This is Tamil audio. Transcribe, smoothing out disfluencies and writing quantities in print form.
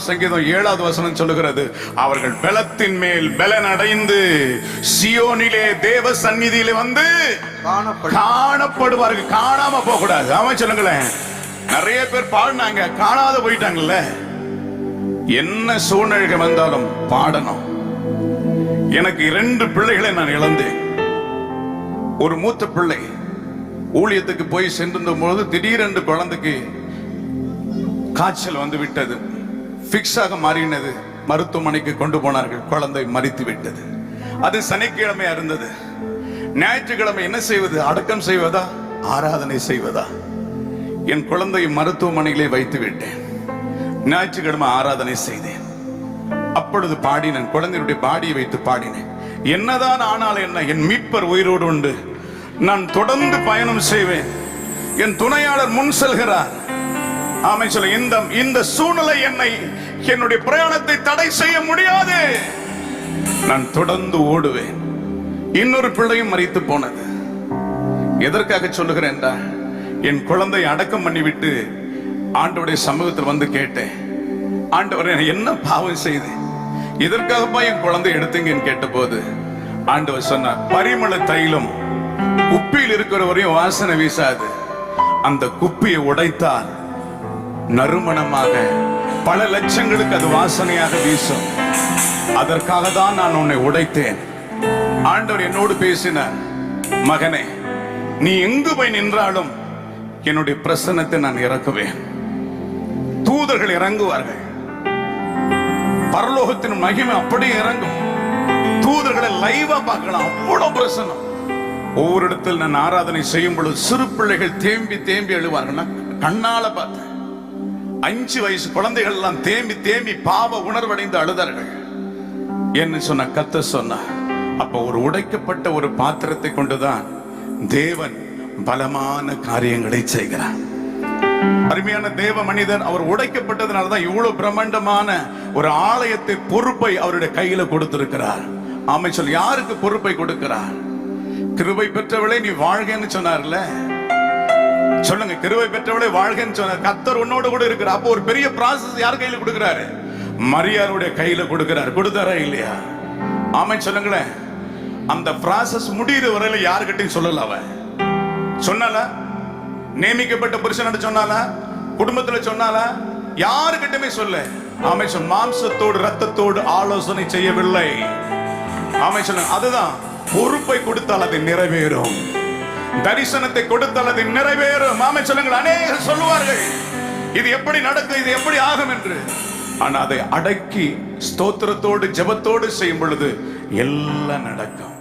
சங்கீதம் 7வது வசனம் சொல்லுகிறது, அவர்கள் பலத்தின் மேல் பலன் அடைந்து சியோனிலே தேவ சந்நிதியிலே வந்து காணப்படுவார்கள். காணாம போக கூடாது. அவன் சொல்லுங்களேன், நிறைய பேர் பாடினாங்க, காணாத போயிட்டாங்கல்ல. என்ன சூழ்நிலை வந்தாலும் பாடணும். எனக்கு 2 பிள்ளைகளை நான் இழந்தேன். ஒரு மூத்த பிள்ளை ஊழியத்துக்கு போய் சென்றிருந்த போது திடீரென்று குழந்தைக்கு காய்ச்சல் வந்து விட்டது. பிக்ஸாக மாறினது. மருத்துவமனைக்கு கொண்டு போனார்கள். குழந்தை மரித்து விட்டது. அது சனிக்கிழமையா இருந்தது. ஞாயிற்றுக்கிழமை என்ன செய்வது? அடக்கம் செய்வதா, ஆராதனை செய்வதா? என் குழந்தையை மருத்துவமனையிலே வைத்து விட்டேன். ஞாயிற்றுக்கிழமை ஆராதனை செய்தேன். அப்பொழுது பாடினேன். குழந்தையுடைய பாடியை வைத்து பாடினேன். என்னதான் ஆனால் என்ன, என் மீட்பர் உயிரோடு உண்டு. நான் தொடர்ந்து பயணம் செய்வேன். என் துணையாளர் முன் செல்கிறார். ஆமை சொல்ல, இந்த சூழ்நிலை என்னுடைய பிரயாணத்தை தடை செய்ய முடியாது. நான் தொடர்ந்து ஓடுவேன். இன்னொரு பிள்ளையும் மரித்து போனது. எதற்காக சொல்லுகிறேன் என்றால், என் குழந்தை அடக்கம் பண்ணிவிட்டு ஆண்டவருடைய சமூகத்தில் வந்து கேட்டேன், ஆண்டவரே என்ன பாவம் செய்தேன், எதற்காகப்பா என் குழந்தை எடுத்தீங்கன்னு கேட்ட போது ஆண்டவர் சொன்னார், பரிமள தைலம் குப்பியில் இருக்கிற வரையும் வாசனை வீசாது. அந்த குப்பியை உடைத்தால் நறுமணமாக பல லட்சங்களுக்கு அது வாசனையாக வீசும். அதற்காக தான் நான் உன்னை உடைத்தேன். ஆண்டவர் என்னோடு பேசினார், மகனே, நீ எங்கு போய் நின்றாலும் என்னுடைய பிரசன்னத்தை நான் இறக்குவேன். தூதர்கள் இறங்குவார்கள். பரலோகத்தின் மகிமை அப்படியே இறங்கும். தூதர்களை லைவா பார்க்கலாம். அவ்வளவு பிரசன்னம். ஒவ்வொரு இடத்தில் நான் ஆராதனை செய்யும் பொழுது சிறு பிள்ளைகள் தேம்பி தேம்பி எழுவார்கள். நான் கண்ணால பார்த்தேன். 5 வயசு குழந்தைகள் எல்லாம் தேம்பி தேம்பி பாவ உணர்வடைந்து அழுதார்கள். என்ன சொன்ன கத்த சொன்ன, அப்ப ஒரு உடைக்கப்பட்ட ஒரு பாத்திரத்தை கொண்டுதான் தேவன் பலமான காரியங்களை செய்கிறார். அருமையான தேவ மனிதன் அவர் உடைக்கப்பட்டதுனாலதான் இவ்வளவு பிரம்மாண்டமான ஒரு ஆலயத்தை பொறுப்பை அவருடைய கையில கொடுத்திருக்கிறார். ஆமை சொல், யாருக்கு பொறுப்பை கொடுக்கிறார்? கிருபை பெற்றவளே நீ வாழ்கன்னு சொன்னார்ல. சொல்லுங்க, கிருபை பெற்றவளே வாழ்கன்னு சொன்னார். கர்த்தர் உன்னோட கூட இருக்கிறார். அப்போ ஒரு பெரிய ப்ராசஸ் யார் கையில கொடுக்கிறாரு? மரியாளுடைய கையில கொடுக்கிறார். கொடுத்தாரா இல்லையா? ஆமை சொல்லுங்களேன். அந்த ப்ராசஸ் முடிகிற வரையில யாருக்கிட்டையும் சொல்லல. அவ சொன்னால, நியமிக்கப்பட்ட புருஷன் சொன்னால, குடும்பத்துல சொன்னால, யாருக்கிட்டமே சொல்ல. ஆமை சொல், மாம்சத்தோடு ரத்தத்தோடு ஆலோசனை செய்யவில்லை. ஆமை சொல்லுங்க, அதுதான் பொறுப்பை கொடுத்தால் அது நிறைவேறும். தரிசனத்தை கொடுத்தால் அது நிறைவேறும். ஆமை சொல்லுங்கள். அநேகர் சொல்லுவார்கள், இது எப்படி நடக்கும், இது எப்படி ஆகும் என்று. ஆனா அதை அடக்கி ஸ்தோத்திரத்தோடு ஜெபத்தோடு செய்யும் பொழுது எல்லாம் நடக்கும்.